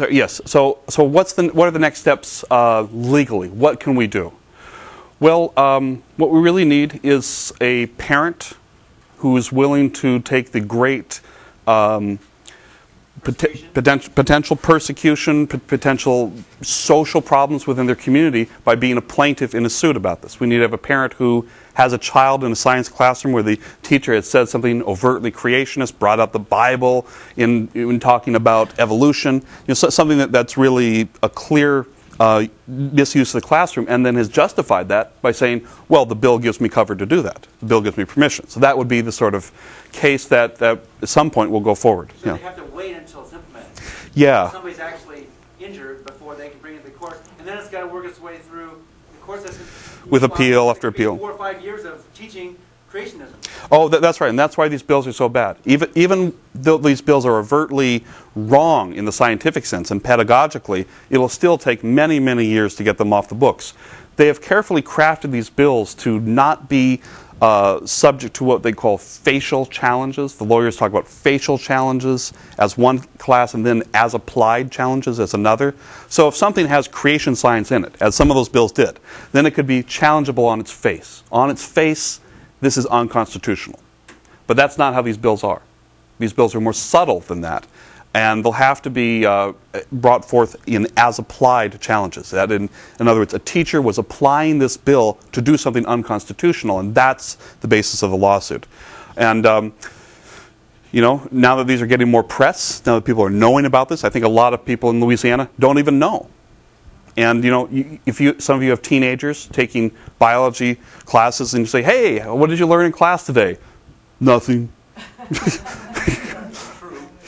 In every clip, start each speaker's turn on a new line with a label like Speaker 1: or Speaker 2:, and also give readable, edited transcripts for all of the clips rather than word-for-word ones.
Speaker 1: Yes. So what are the next steps legally? What can we do? Well, what we really need is a parent who is willing to take the great potential persecution, potential social problems within their community by being a plaintiff in a suit about this. We need to have a parent who has a child in a science classroom where the teacher had said something overtly creationist, brought up the Bible in talking about evolution, something that's really a clear misuse of the classroom, and then has justified that by saying, well, the bill gives me cover to do that. The bill gives me permission. So that would be the sort of case that at some point will go forward.
Speaker 2: So they have to wait until it's implemented.
Speaker 1: Yeah.
Speaker 2: So somebody's actually injured before they can bring it to the court, and then it's got to work its way through the court system.
Speaker 1: With appeal after appeal.
Speaker 2: 4 or 5 years of teaching creationism.
Speaker 1: Oh, that's right, and that's why these bills are so bad. Even though these bills are overtly wrong in the scientific sense and pedagogically, it will still take many, many years to get them off the books. They have carefully crafted these bills to not be subject to what they call facial challenges. The lawyers talk about facial challenges as one class and then as applied challenges as another. So if something has creation science in it, as some of those bills did, then it could be challengeable on its face. On its face, this is unconstitutional. But that's not how these bills are. These bills are more subtle than that. And they'll have to be brought forth in as-applied challenges. That in other words, a teacher was applying this bill to do something unconstitutional, and that's the basis of the lawsuit. And now that these are getting more press, now that people are knowing about this, I think a lot of people in Louisiana don't even know. And some of you have teenagers taking biology classes, and you say, "Hey, what did you learn in class today?" "Nothing."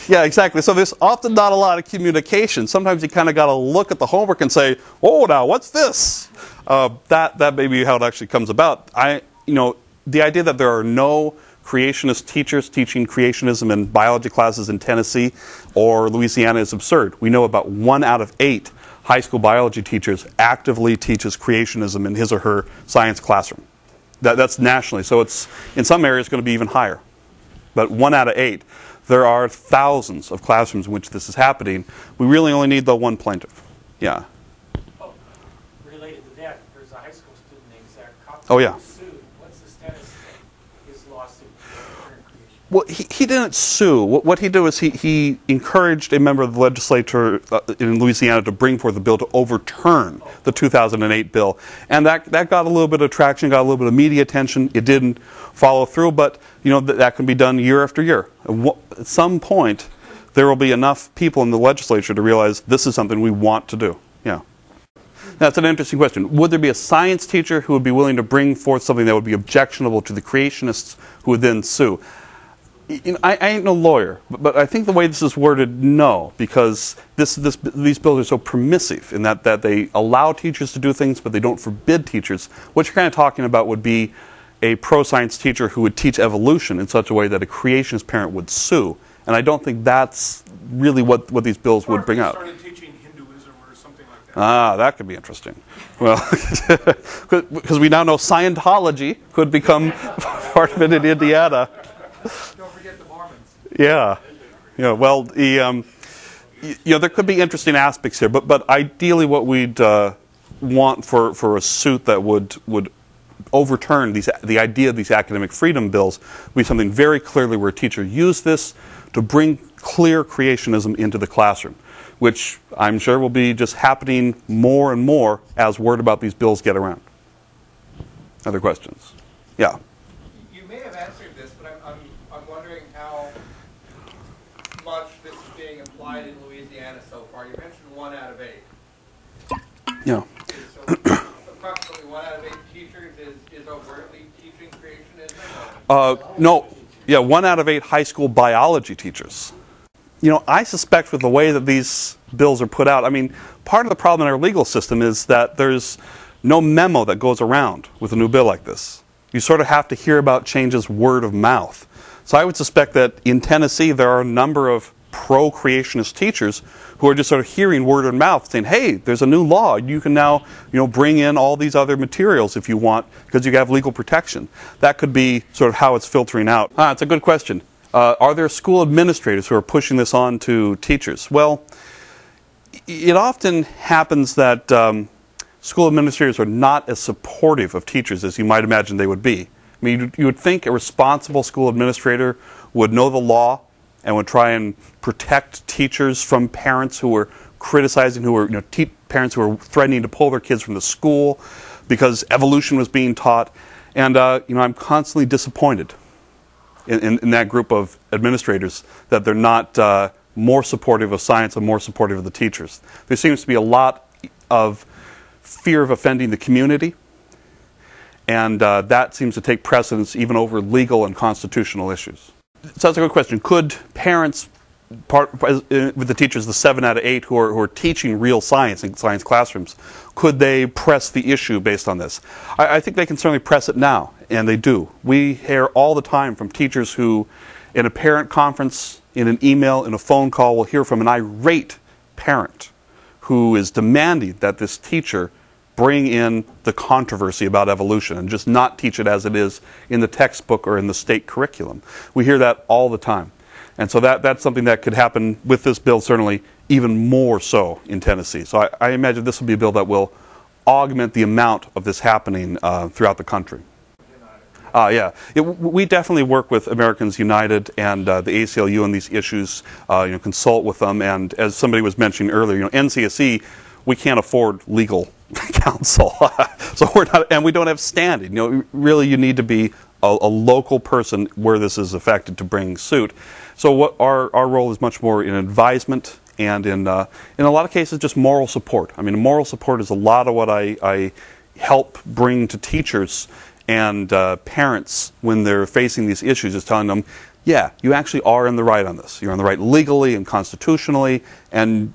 Speaker 1: Yeah, exactly. So there's often not a lot of communication. Sometimes you kind of got to look at the homework and say, "Oh, now what's this?" That may be how it actually comes about. The idea that there are no creationist teachers teaching creationism in biology classes in Tennessee or Louisiana is absurd. We know about 1 out of 8 high school biology teachers actively teaches creationism in his or her science classroom. That's nationally. So it's in some areas going to be even higher. But 1 out of 8. There are thousands of classrooms in which this is happening. We really only need the one plaintiff. Yeah.
Speaker 3: Oh, related to that, there's a high school student named Zach Cox.
Speaker 1: Oh, yeah.
Speaker 3: Sued. What's the status of his lawsuit for current creation?
Speaker 1: Well, he didn't sue. What he did was he encouraged a member of the legislature in Louisiana to bring forth a bill to overturn the 2008 bill. And that got a little bit of traction, got a little bit of media attention. It didn't follow through, but that can be done year after year. At some point, there will be enough people in the legislature to realize this is something we want to do. Yeah. That's an interesting question. Would there be a science teacher who would be willing to bring forth something that would be objectionable to the creationists who would then sue? I ain't no lawyer, but I think the way this is worded, no, because these bills are so permissive in that they allow teachers to do things, but they don't forbid teachers. What you're kind of talking about would be a pro-science teacher who would teach evolution in such a way that a creationist parent would sue. And I don't think that's really what these bills would bring out.
Speaker 4: Started teaching Hinduism or something like that.
Speaker 1: That could be interesting. Well, because we now know Scientology could become part of it in Indiana.
Speaker 4: Don't forget the Mormons.
Speaker 1: Yeah. Well, there could be interesting aspects here, but ideally, what we'd want for a suit that would overturn the idea of these academic freedom bills would be something very clearly where a teacher used this to bring clear creationism into the classroom, which I'm sure will be just happening more and more as word about these bills get around. Other questions? Yeah.
Speaker 5: You may have answered this, but I'm wondering how much this is being applied in Louisiana so far. You mentioned 1 out of 8.
Speaker 1: Yeah.
Speaker 5: So approximately 1 out of 8 teachers is overtly teaching creationism?
Speaker 1: No. Yeah, 1 out of 8 high school biology teachers. I suspect with the way that these bills are put out, part of the problem in our legal system is that there's no memo that goes around with a new bill like this. You sort of have to hear about changes word of mouth. So I would suspect that in Tennessee there are a number of pro-creationist teachers who are just sort of hearing word of mouth saying, hey, there's a new law. You can now bring in all these other materials if you want because you have legal protection. That could be sort of how it's filtering out. It's a good question. Are there school administrators who are pushing this on to teachers? Well, It often happens that school administrators are not as supportive of teachers as you might imagine they would be. I mean, you would think a responsible school administrator would know the law and would try and protect teachers from parents who were criticizing, who were, parents who were threatening to pull their kids from the school because evolution was being taught. And I'm constantly disappointed in that group of administrators that they're not more supportive of science and more supportive of the teachers. There seems to be a lot of fear of offending the community, and that seems to take precedence even over legal and constitutional issues. So that's a good question. Could parents, with the teachers, the 7 out of 8 who are teaching real science in science classrooms, could they press the issue based on this? I think they can certainly press it now, and they do. We hear all the time from teachers who, in a parent conference, in an email, in a phone call, will hear from an irate parent who is demanding that this teacher bring in the controversy about evolution and just not teach it as it is in the textbook or in the state curriculum. We hear that all the time. And so that's something that could happen with this bill, certainly even more so in Tennessee. So I imagine this will be a bill that will augment the amount of this happening throughout the country. We definitely work with Americans United and the ACLU on these issues, consult with them. And as somebody was mentioning earlier, NCSE, we can't afford legal counsel. So we're not, and we don't have standing. Really you need to be a local person where this is affected to bring suit. So what our role is much more in advisement and in a lot of cases just moral support. I mean, moral support is a lot of what I help bring to teachers and parents when they're facing these issues, is telling them, yeah, you actually are in the right on this. You're in the right legally and constitutionally, and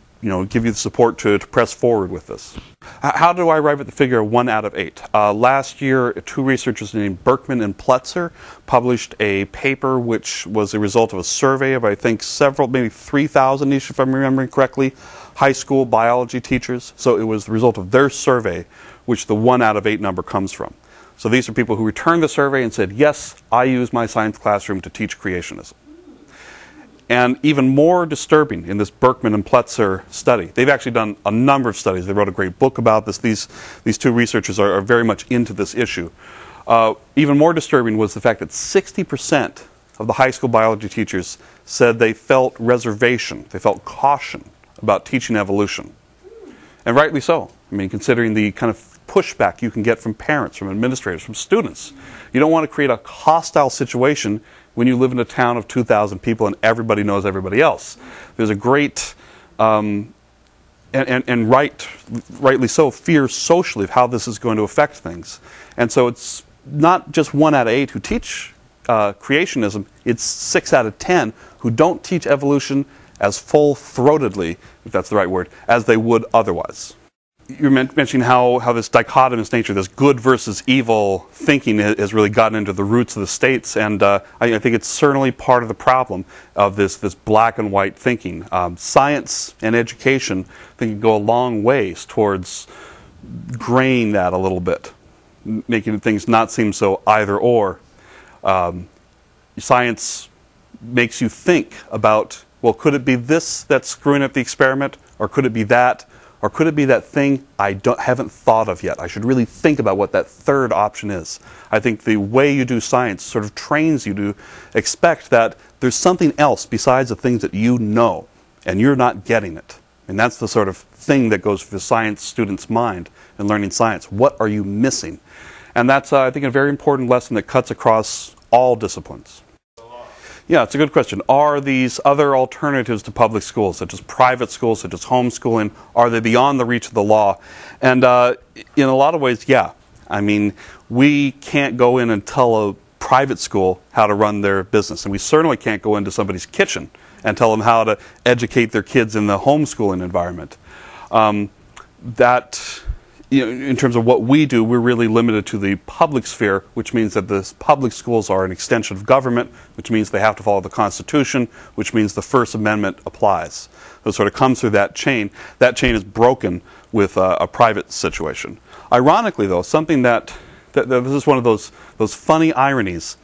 Speaker 1: give you the support to press forward with this. How do I arrive at the figure of 1 out of 8? Last year, 2 researchers named Berkman and Pletzer published a paper which was a result of a survey of, I think, maybe 3,000 each, if I'm remembering correctly, high school biology teachers. So it was the result of their survey which the 1 out of 8 number comes from. So these are people who returned the survey and said, yes, I use my science classroom to teach creationism. And even more disturbing in this Berkman and Pletzer study, they've actually done a number of studies. They wrote a great book about this. These 2 researchers are very much into this issue. Even more disturbing was the fact that 60% of the high school biology teachers said they felt reservation, they felt caution about teaching evolution. And rightly so. I mean, considering the kind of pushback you can get from parents, from administrators, from students. You don't want to create a hostile situation when you live in a town of 2,000 people and everybody knows everybody else. There's a great, and rightly so, fear socially of how this is going to affect things. And so it's not just 1 out of 8 who teach creationism, it's 6 out of 10 who don't teach evolution as full-throatedly, if that's the right word, as they would otherwise. You're mentioning how this dichotomous nature, this good versus evil thinking has really gotten into the roots of the states, and I think it's certainly part of the problem of this black and white thinking. Science and education, I think, can go a long ways towards graying that a little bit, making things not seem so either or. Science makes you think about, well, could it be this that's screwing up the experiment, or could it be that? Or could it be that thing I haven't thought of yet? I should really think about what that third option is. I think the way you do science sort of trains you to expect that there's something else besides the things that you know, and you're not getting it. And that's the sort of thing that goes through the science student's mind in learning science. What are you missing? And that's, I think, a very important lesson that cuts across all disciplines. Yeah, it's a good question. Are these other alternatives to public schools, such as private schools, such as homeschooling, are they beyond the reach of the law? And in a lot of ways, yeah. I mean, we can't go in and tell a private school how to run their business, and we certainly can't go into somebody's kitchen and tell them how to educate their kids in the homeschooling environment. In terms of what we do, we're really limited to the public sphere, which means that the public schools are an extension of government, which means they have to follow the Constitution, which means the First Amendment applies. So it sort of comes through that chain. That chain is broken with a private situation. Ironically, though, something that this is one of those funny ironies.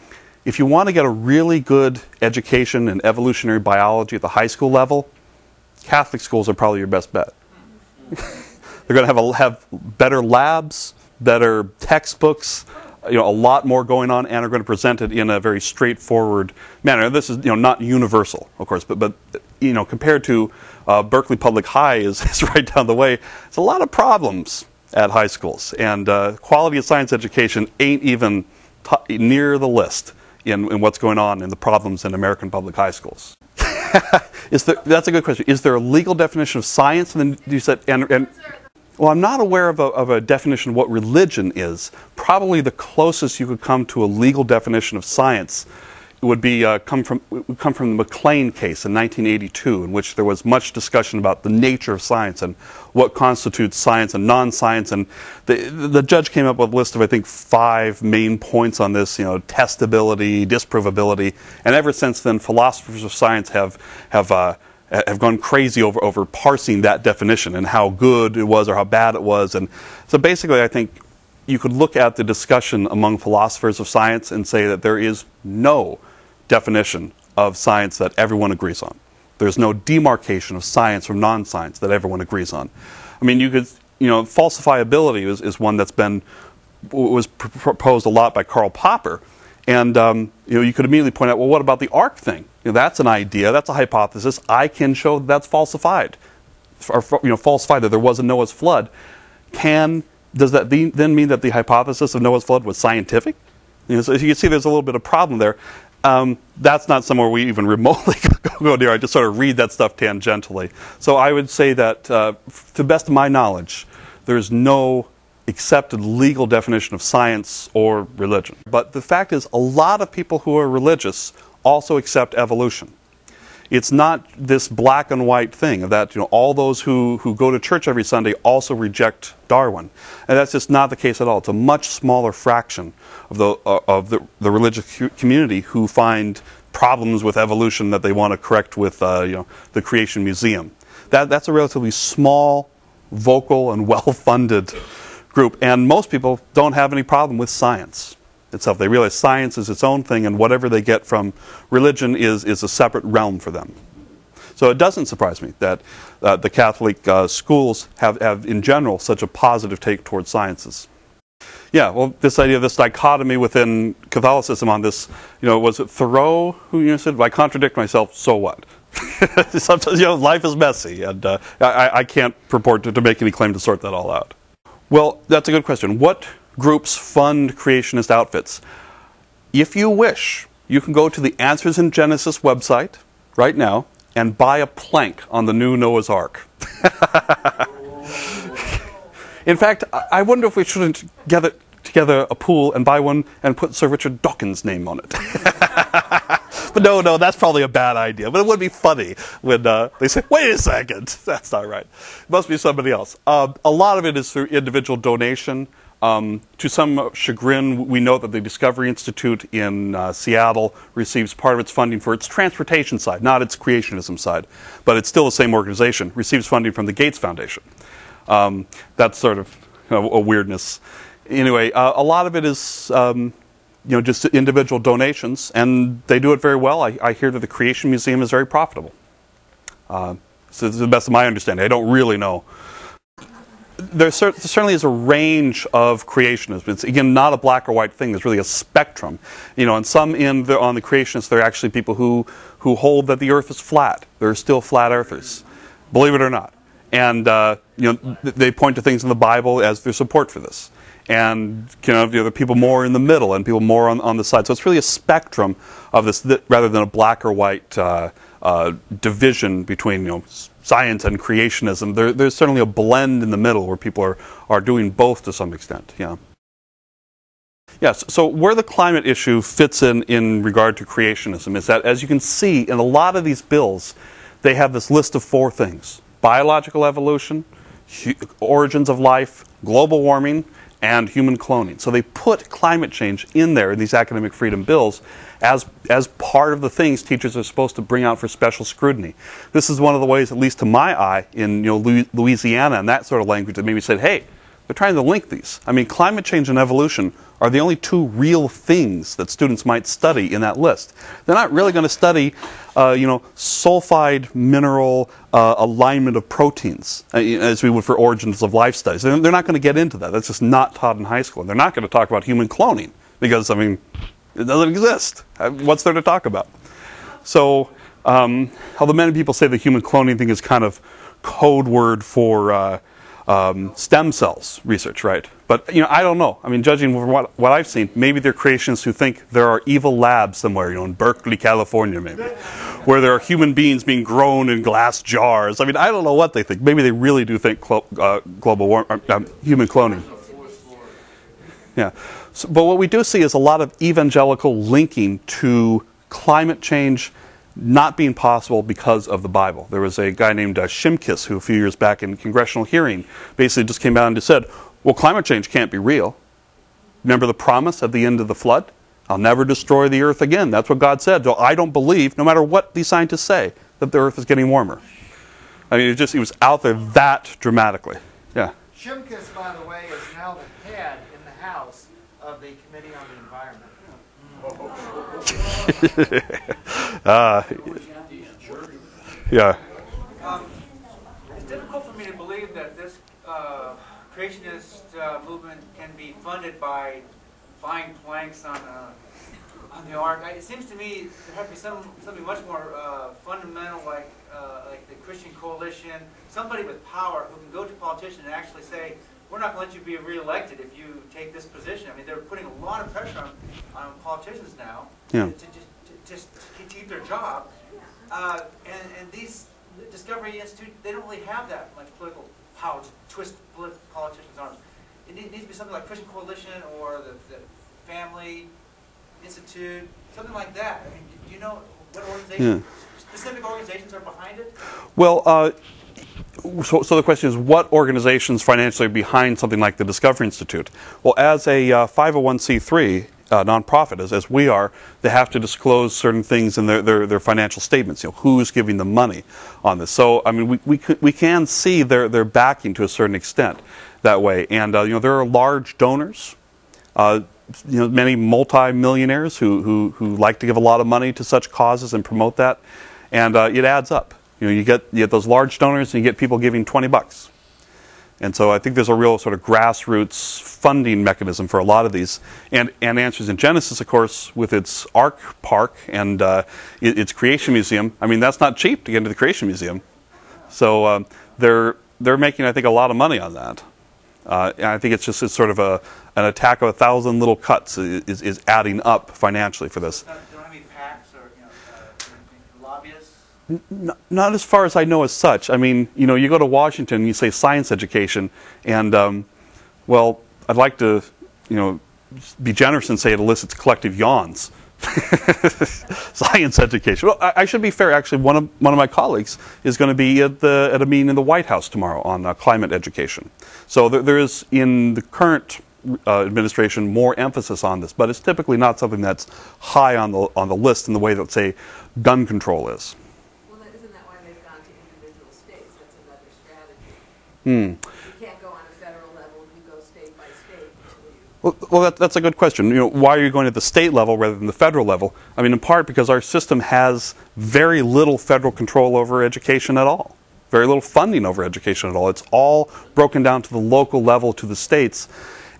Speaker 1: If you want to get a really good education in evolutionary biology at the high school level, Catholic schools are probably your best bet. They're going to have better labs, better textbooks, a lot more going on, and are going to present it in a very straightforward manner. This is not universal, of course, but compared to Berkeley Public High is right down the way. There's a lot of problems at high schools, and quality of science education ain't even near the list in what's going on in the problems in American public high schools. That's a good question. Is there a legal definition of science? And then you said, well, I'm not aware of a definition of what religion is. Probably the closest you could come to a legal definition of science would be come from the McLean case in 1982, in which there was much discussion about the nature of science and what constitutes science and non-science. And the judge came up with a list of, I think, 5 main points on this: testability, disprovability. And ever since then, philosophers of science have gone crazy over parsing that definition and how good it was or how bad it was. And so basically, I think you could look at the discussion among philosophers of science and say that there is no definition of science that everyone agrees on. There's no demarcation of science from non-science that everyone agrees on. I mean, you could, falsifiability is one that's was proposed a lot by Karl Popper. And you could immediately point out, well, what about the ark thing? That's an idea, that's a hypothesis. I can show that's falsified, or falsified that there was a Noah's flood. Does that then mean that the hypothesis of Noah's flood was scientific? So you can see there's a little bit of problem there. That's not somewhere we even remotely go near. I just sort of read that stuff tangentially. So I would say that, to the best of my knowledge, there's no accepted legal definition of science or religion. But the fact is, a lot of people who are religious also accept evolution. It's not this black and white thing of that all those who go to church every Sunday also reject Darwin, and that's just not the case at all. It's a much smaller fraction of the religious community who find problems with evolution that they want to correct with the Creation Museum. That's a relatively small, vocal, and well-funded group, and most people don't have any problem with science itself. They realize science is its own thing, and whatever they get from religion is a separate realm for them. So it doesn't surprise me that the Catholic schools have, in general, such a positive take towards sciences. Yeah, well, this idea of this dichotomy within Catholicism on this, was it Thoreau who said, I contradict myself, so what? Sometimes, life is messy, and I can't purport to make any claim to sort that all out. Well, that's a good question. What groups fund creationist outfits? If you wish, you can go to the Answers in Genesis website right now and buy a plank on the new Noah's Ark. In fact, I wonder if we shouldn't gather together a pool and buy one and put Sir Richard Dawkins' name on it. But no, that's probably a bad idea. But it would be funny when they say, wait a second, that's not right. It must be somebody else. A lot of it is through individual donation. To some chagrin, we know that the Discovery Institute in Seattle receives part of its funding for its transportation side, not its creationism side. But it's still the same organization, receives funding from the Gates Foundation. That's sort of a weirdness. Anyway, a lot of it is just individual donations, and they do it very well. I hear that the Creation Museum is very profitable. So to the best of my understanding, I don't really know. There certainly is a range of creationism. It's, again, not a black or white thing. There's really a spectrum. And some on the creationists, there are actually people who hold that the earth is flat. There are still flat earthers, believe it or not. And they point to things in the Bible as their support for this. And there are people more in the middle and people more on the side. So it's really a spectrum of this, rather than a black or white division between science and creationism. There's certainly a blend in the middle where people are doing both to some extent. Yeah. Yes. So where the climate issue fits in regard to creationism is that, as you can see in a lot of these bills, they have this list of 4 things: biological evolution, origins of life, global warming, and human cloning. So they put climate change in there in these academic freedom bills as part of the things teachers are supposed to bring out for special scrutiny. This is one of the ways, at least to my eye, in Louisiana and that sort of language, that maybe said, hey, They're trying to link these. I mean, climate change and evolution are the only two real things that students might study in that list. They're not really going to study, sulfide mineral alignment of proteins, as we would for origins of life studies. They're not going to get into that. That's just not taught in high school. And they're not going to talk about human cloning because, I mean, it doesn't exist. What's there to talk about? So, although many people say the human cloning thing is kind of code word for stem cells research, right? But I don't know. I mean, judging from what I've seen, maybe they're creationists who think there are evil labs somewhere, in Berkeley, California, maybe, where there are human beings being grown in glass jars. I mean, I don't know what they think. Maybe they really do think global warming, human cloning. Yeah. So, but what we do see is a lot of evangelical linking to climate change not being possible because of the Bible. There was a guy named Shimkus who a few years back in a congressional hearing basically just came out and just said, well, climate change can't be real. Remember the promise at the end of the flood? I'll never destroy the earth again. That's what God said. So I don't believe, no matter what these scientists say, that the earth is getting warmer. I mean, it was out there that dramatically. Yeah.
Speaker 6: Shimkus, by the way, is now the head in the House of the Committee on the Environment.
Speaker 1: Yeah.
Speaker 2: It's difficult for me to believe that this creationist movement can be funded by buying planks on the ark. It seems to me there has to be something much more fundamental, like the Christian Coalition, somebody with power who can go to politicians and actually say, we're not going to let you be reelected if you take this position. I mean, they're putting a lot of pressure on politicians now to keep their job. And these Discovery Institute, they don't really have that much political power to twist politicians' arms. It needs to be something like Christian Coalition or the Family Institute, something like that. I mean, do you know what organizations, specific organizations are behind it?
Speaker 1: Well, so the question is, what organizations financially are behind something like the Discovery Institute? Well, as a 501c3 nonprofit, as we are, they have to disclose certain things in their financial statements. Who's giving them money on this? So, I mean, we can see their backing to a certain extent that way. And there are large donors. Many multi-millionaires who like to give a lot of money to such causes and promote that, and it adds up. You get those large donors, and you get people giving $20. And so I think there's a real sort of grassroots funding mechanism for a lot of these. And Answers in Genesis, of course, with its Ark Park and its Creation Museum. I mean, that's not cheap to get into the Creation Museum. So they're making, I think, a lot of money on that. And I think it's sort of an attack of 1,000 little cuts is adding up financially for this.
Speaker 2: Don't have any PACs or lobbyists?
Speaker 1: Not as far as I know as such. I mean, you go to Washington and you say science education, and well, I'd like to, be generous and say it elicits collective yawns. Science education. Well, I should be fair. Actually, one of my colleagues is going to be at a meeting in the White House tomorrow on climate education. So there is, in the current administration, more emphasis on this, but it's typically not something that's high on the list in the way that, say, gun control is.
Speaker 7: Well, isn't that why they've gone to individual states? That's another strategy. You can't go on a federal level. You go state by state.
Speaker 1: Well, that's a good question. Why are you going at the state level rather than the federal level? I mean, in part because our system has very little federal control over education at all. Very little funding over education at all. It's all broken down to the local level, to the states.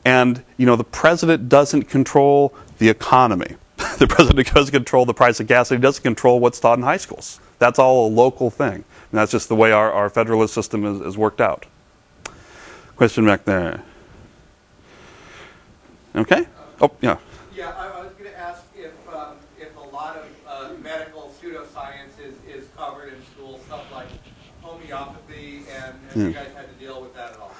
Speaker 1: And, the president doesn't control the economy. The president doesn't control the price of gas. He doesn't control what's taught in high schools. That's all a local thing. And that's just the way our federalist system is worked out. Question back there. Okay? Oh, yeah.
Speaker 5: Yeah, I was going to ask if a lot of medical pseudoscience is covered in schools, stuff like homeopathy, and have you guys had to deal with that at all?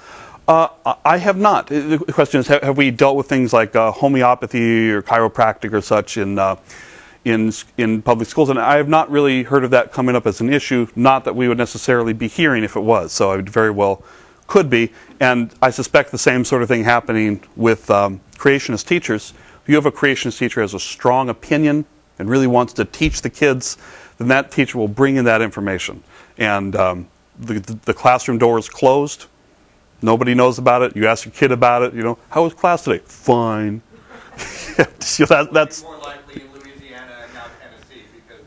Speaker 1: I have not. The question is, have we dealt with things like homeopathy or chiropractic or such in public schools? And I have not really heard of that coming up as an issue. Not that we would necessarily be hearing if it was. So it very well could be. And I suspect the same sort of thing happening with creationist teachers. If you have a creationist teacher who has a strong opinion and really wants to teach the kids, then that teacher will bring in that information. And the classroom door is closed. Nobody knows about it. You ask your kid about it. You know, how was class today? Fine. So that's
Speaker 5: more likely in Louisiana and now Tennessee because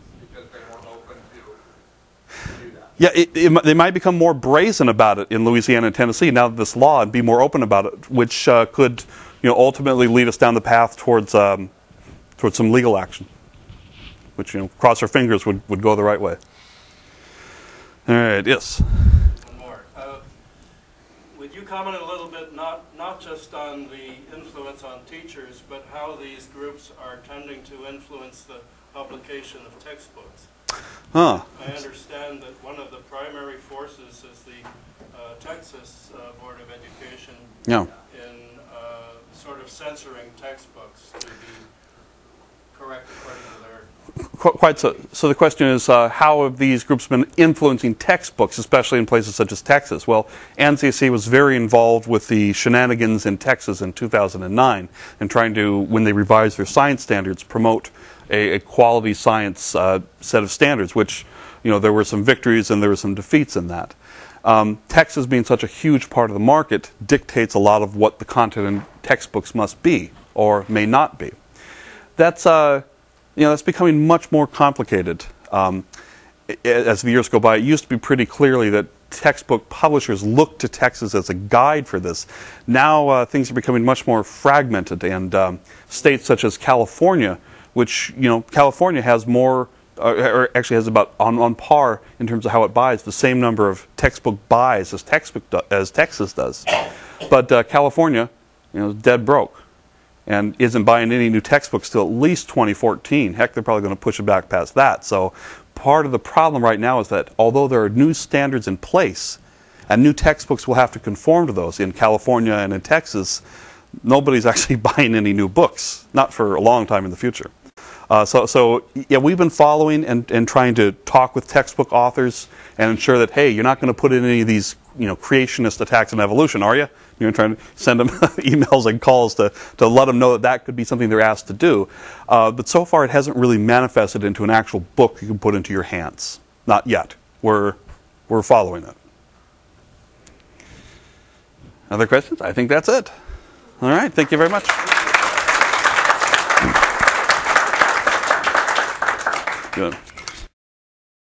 Speaker 5: they're more open to do that.
Speaker 1: Yeah, they might become more brazen about it in Louisiana and Tennessee now that this law, and be more open about it, which could, ultimately lead us down the path towards some legal action, which, cross our fingers would go the right way. All right. Yes.
Speaker 8: One more. Would you comment a little bit, not just on the influence on teachers, but how these groups are tending to influence the publication of textbooks?
Speaker 1: Huh.
Speaker 8: I understand that one of the primary forces is the Texas Board of Education
Speaker 1: Yeah.
Speaker 8: in sort of censoring textbooks to be correct according to their...
Speaker 1: Quite so. So the question is, how have these groups been influencing textbooks, especially in places such as Texas? Well, NCSC was very involved with the shenanigans in Texas in 2009 and trying to, when they revised their science standards, promote a quality science set of standards, which, there were some victories and there were some defeats in that. Texas, being such a huge part of the market, dictates a lot of what the content in textbooks must be or may not be. That's that's becoming much more complicated as the years go by. It used to be pretty clearly that textbook publishers looked to Texas as a guide for this. Now things are becoming much more fragmented, and states such as California, which California has more, or actually has about on par in terms of how it buys the same number of textbook buys as Texas does, but California, is dead broke and isn't buying any new textbooks till at least 2014. Heck, they're probably going to push it back past that. So part of the problem right now is that although there are new standards in place and new textbooks will have to conform to those in California and in Texas, nobody's actually buying any new books, not for a long time in the future. So we've been following and trying to talk with textbook authors and ensure that, hey, you're not going to put in any of these creationist attacks on evolution, are you? You're trying to send them emails and calls to let them know that could be something they're asked to do. But so far it hasn't really manifested into an actual book you can put into your hands. Not yet. We're following it. Other questions? I think that's it. All right. Thank you very much. Good.